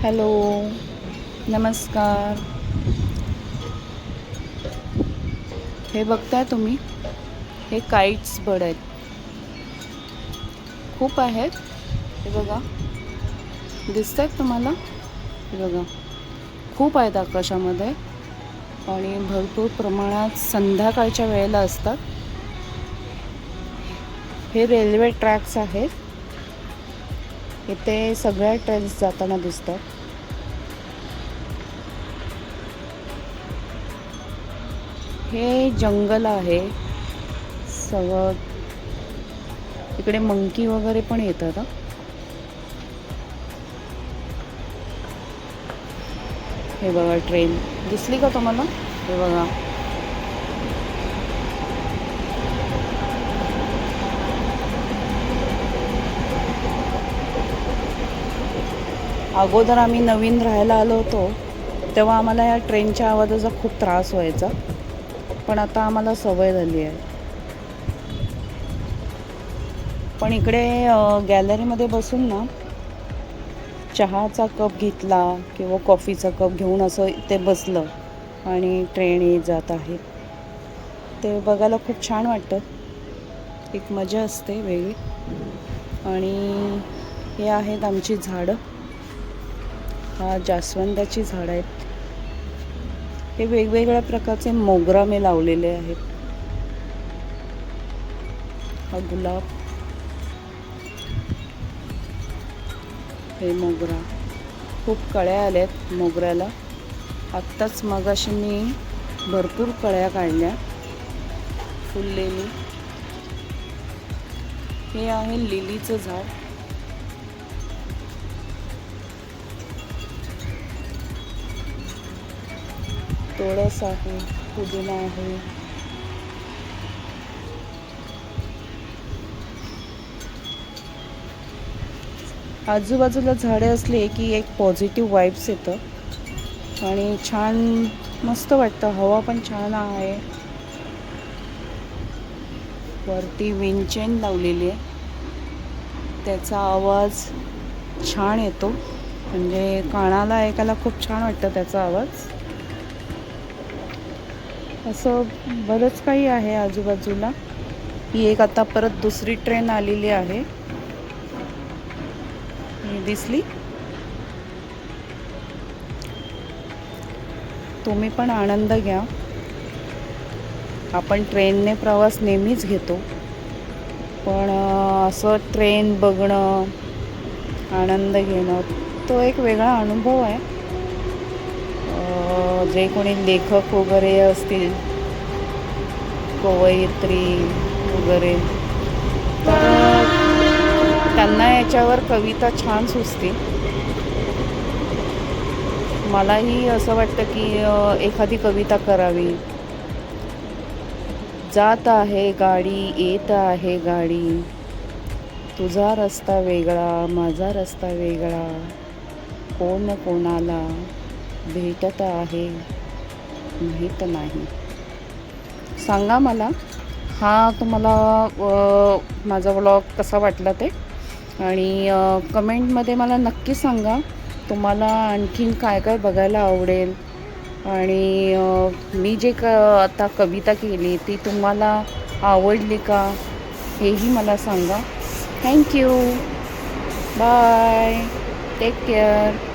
Hello, नमस्कार. हे बघताय तुम्ही, हे काईट्स बर्ड आहेत. खूप आहेत. हे बघा, दिसत आहेत तुम्हाला? हे बघा, खूप आहेत आकाशामध्ये आणि भरपूर प्रमाणात संध्याकाळच्या वेळेला असतात. हे रेल्वे ट्रॅक्स आहेत. इथे सगळ्या ट्रेन्स जाताना दिसतात. हे जंगल आहे सगळं. इकडे मंकी वगैरे पण येतात. हे बघा, ट्रेन दिसली का तुम्हाला? हे बघा, अगोदर आम्ही नवीन राहायला आलो होतो तेव्हा आम्हाला या ट्रेनच्या आवाजाचा खूप त्रास व्हायचा, पण आता आम्हाला सवय झाली आहे. पण इकडे गॅलरीमध्ये बसून ना चहाचा कप घेतला किंवा कॉफीचा कप घेऊन असं इथे बसलं आणि ट्रेन येत जात आहे ते बघायला खूप छान वाटतं. एक मजा असते वेगळी. आणि हे आहेत आमची झाडं. हा जास्वंदाची झाडं आहेत. हे वेगवेगळ्या प्रकारचे मोगरा मी लावलेले आहेत. हा गुलाब, हे मोगरा. खूप कळ्या आल्यात मोगऱ्याला. आत्ताच मगाशी मी भरपूर कळ्या काढल्या फुललेली. हे आहे लिलीचं झाड. तुळस आहे, पुदिना आहे. आजूबाजूला झाडे असली की एक पॉझिटिव्ह वाईब्स येतं आणि छान मस्त वाटतं. हवा पण छान आहे. वरती विंडचेन लावलेली आहे, त्याचा आवाज छान येतो, म्हणजे कानाला ऐकायला खूप छान वाटतं त्याचा आवाज. असं बरंच काही आहे आजूबाजूला. ही एक आता परत दुसरी ट्रेन आलेली आहे, दिसली. तुम्ही पण आनंद घ्या. आपण ट्रेनने प्रवास नेहमीच घेतो, पण असं ट्रेन बघणं, आनंद घेणं, तो एक वेगळा अनुभव आहे. जे कोणी लेखक वगैरे असतील, कवयित्री वगैरे, तर त्यांना याच्यावर कविता छान सुचते. मलाही असं वाटतं की एखादी कविता करावी. जात आहे गाडी, येत आहे गाडी, तुझा रस्ता वेगळा, माझा रस्ता वेगळा, कोण कोणाला भेटत आहे माहीत नाही. सांगा मला हा तुम्हाला माझा व्लॉग कसा वाटला ते, आणि कमेंटमध्ये मला नक्की सांगा तुम्हाला आणखीन काय काय बघायला आवडेल. आणि मी जे आता कविता केली ती तुम्हाला आवडली का हेही मला सांगा. थँक्यू. बाय. Take care.